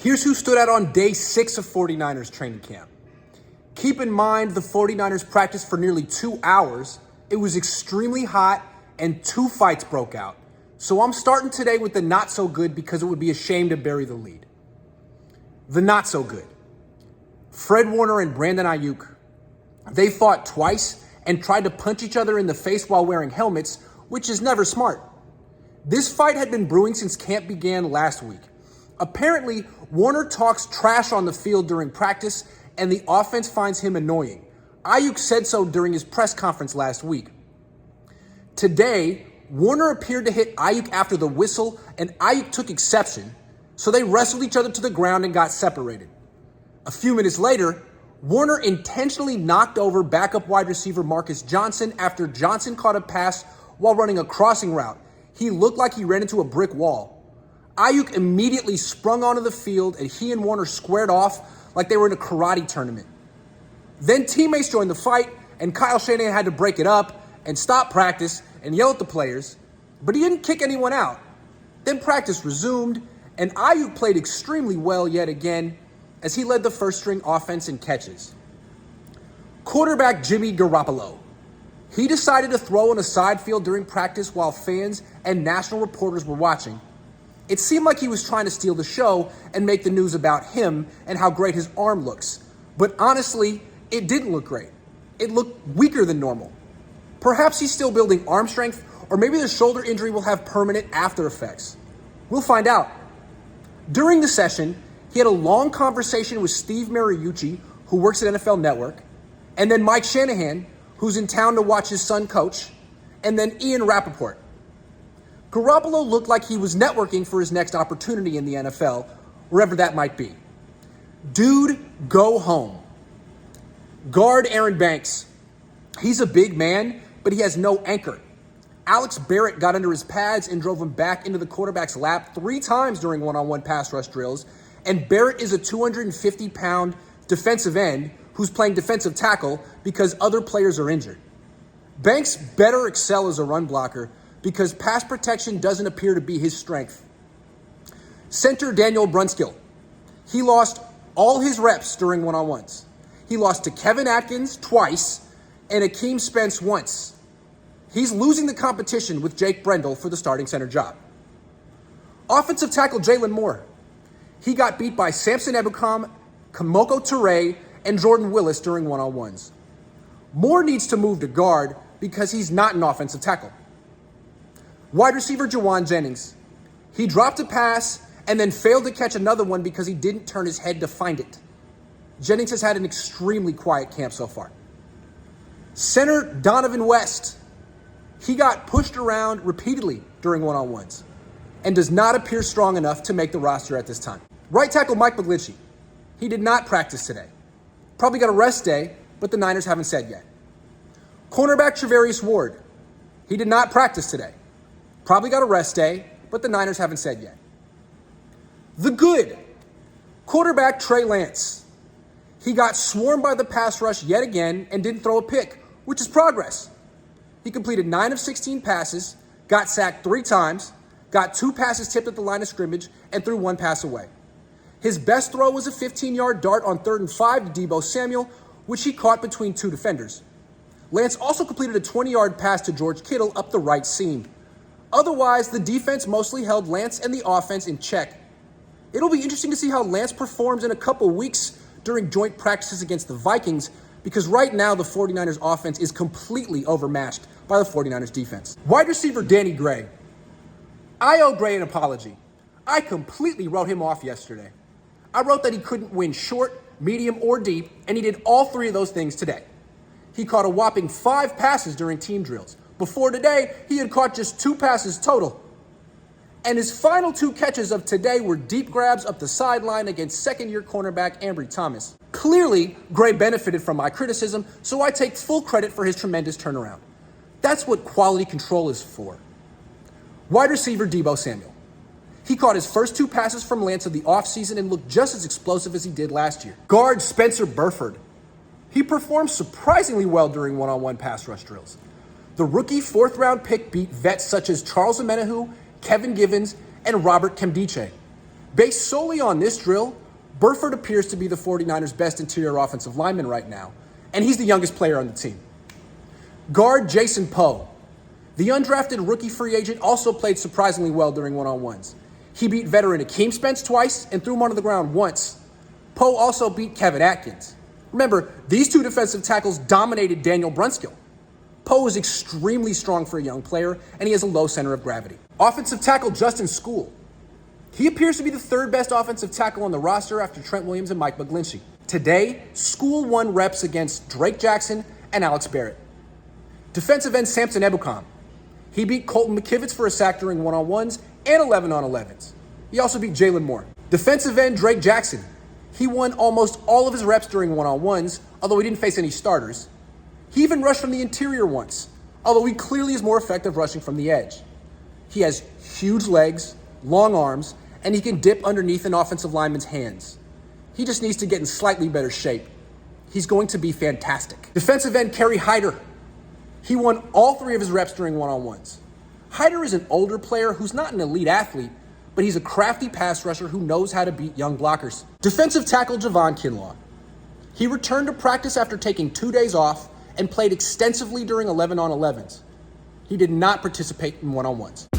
Here's who stood out on day 6 of 49ers training camp. Keep in mind the 49ers practiced for nearly 2 hours. It was extremely hot and 2 fights broke out. So I'm starting today with the not so good because it would be a shame to bury the lead. The not so good. Fred Warner and Brandon Aiyuk. They fought twice and tried to punch each other in the face while wearing helmets, which is never smart. This fight had been brewing since camp began last week. Apparently, Warner talks trash on the field during practice, and the offense finds him annoying. Aiyuk said so during his press conference last week. Today, Warner appeared to hit Aiyuk after the whistle, and Aiyuk took exception, so they wrestled each other to the ground and got separated. A few minutes later, Warner intentionally knocked over backup wide receiver Marcus Johnson after Johnson caught a pass while running a crossing route. He looked like he ran into a brick wall. Aiyuk immediately sprung onto the field, and he and Warner squared off like they were in a karate tournament. Then teammates joined the fight, and Kyle Shanahan had to break it up and stop practice and yell at the players, but he didn't kick anyone out. Then practice resumed, and Aiyuk played extremely well yet again as he led the first-string offense in catches. Quarterback Jimmy Garoppolo. He decided to throw on a side field during practice while fans and national reporters were watching. It seemed like he was trying to steal the show and make the news about him and how great his arm looks. But honestly, it didn't look great. It looked weaker than normal. Perhaps he's still building arm strength, or maybe the shoulder injury will have permanent after effects. We'll find out. During the session, he had a long conversation with Steve Mariucci, who works at NFL Network, and then Mike Shanahan, who's in town to watch his son coach, and then Ian Rappaport. Garoppolo looked like he was networking for his next opportunity in the NFL, wherever that might be. Dude, go home. Guard Aaron Banks. He's a big man, but he has no anchor. Alex Barrett got under his pads and drove him back into the quarterback's lap 3 times during one-on-one pass rush drills, and Barrett is a 250-pound defensive end who's playing defensive tackle because other players are injured. Banks better excel as a run blocker because pass protection doesn't appear to be his strength. Center Daniel Brunskill. He lost all his reps during one-on-ones. He lost to Kevin Atkins twice and Akeem Spence once. He's losing the competition with Jake Brendel for the starting center job. Offensive tackle Jalen Moore. He got beat by Samson Ebukam, Kamoko Toure, and Jordan Willis during one-on-ones. Moore needs to move to guard because he's not an offensive tackle. Wide receiver Jawan Jennings. He dropped a pass and then failed to catch another one because he didn't turn his head to find it. Jennings has had an extremely quiet camp so far. Center Donovan West. He got pushed around repeatedly during one-on-ones and does not appear strong enough to make the roster at this time. Right tackle Mike McGlinchey. He did not practice today. Probably got a rest day, but the Niners haven't said yet. Cornerback Travarius Ward. He did not practice today. Probably got a rest day, but the Niners haven't said yet. The good. Quarterback Trey Lance. He got swarmed by the pass rush yet again and didn't throw a pick, which is progress. He completed 9 of 16 passes, got sacked 3 times, got 2 passes tipped at the line of scrimmage, and threw 1 pass away. His best throw was a 15-yard dart on 3rd and 5 to Deebo Samuel, which he caught between 2 defenders. Lance also completed a 20-yard pass to George Kittle up the right seam. Otherwise, the defense mostly held Lance and the offense in check. It'll be interesting to see how Lance performs in a couple weeks during joint practices against the Vikings, because right now the 49ers offense is completely overmatched by the 49ers defense. Wide receiver Danny Gray. I owe Gray an apology. I completely wrote him off yesterday. I wrote that he couldn't win short, medium, or deep, and he did all 3 of those things today. He caught a whopping 5 passes during team drills. Before today, he had caught just 2 passes total. And his final 2 catches of today were deep grabs up the sideline against second-year cornerback Ambry Thomas. Clearly, Gray benefited from my criticism, so I take full credit for his tremendous turnaround. That's what quality control is for. Wide receiver Deebo Samuel. He caught his first 2 passes from Lance of the offseason and looked just as explosive as he did last year. Guard Spencer Burford. He performed surprisingly well during one-on-one pass rush drills. The rookie 4th-round pick beat vets such as Charles Omenihu, Kevin Givens, and Robert Kemdiche. Based solely on this drill, Burford appears to be the 49ers' best interior offensive lineman right now, and he's the youngest player on the team. Guard Jason Poe. The undrafted rookie free agent also played surprisingly well during one-on-ones. He beat veteran Akeem Spence twice and threw him onto the ground once. Poe also beat Kevin Atkins. Remember, these two defensive tackles dominated Daniel Brunskill. Poe is extremely strong for a young player, and he has a low center of gravity. Offensive tackle Justin School. He appears to be the third best offensive tackle on the roster after Trent Williams and Mike McGlinchey. Today, School won reps against Drake Jackson and Alex Barrett. Defensive end Samson Ebukam. He beat Colton McKivitz for a sack during one-on-ones and 11-on-11s. He also beat Jalen Moore. Defensive end Drake Jackson. He won almost all of his reps during one-on-ones, although he didn't face any starters. He even rushed from the interior once, although he clearly is more effective rushing from the edge. He has huge legs, long arms, and he can dip underneath an offensive lineman's hands. He just needs to get in slightly better shape. He's going to be fantastic. Defensive end Kerry Hyder. He won all 3 of his reps during one-on-ones. Hyder is an older player who's not an elite athlete, but he's a crafty pass rusher who knows how to beat young blockers. Defensive tackle Javon Kinlaw. He returned to practice after taking 2 days off and played extensively during 11-on-11s. He did not participate in one-on-ones.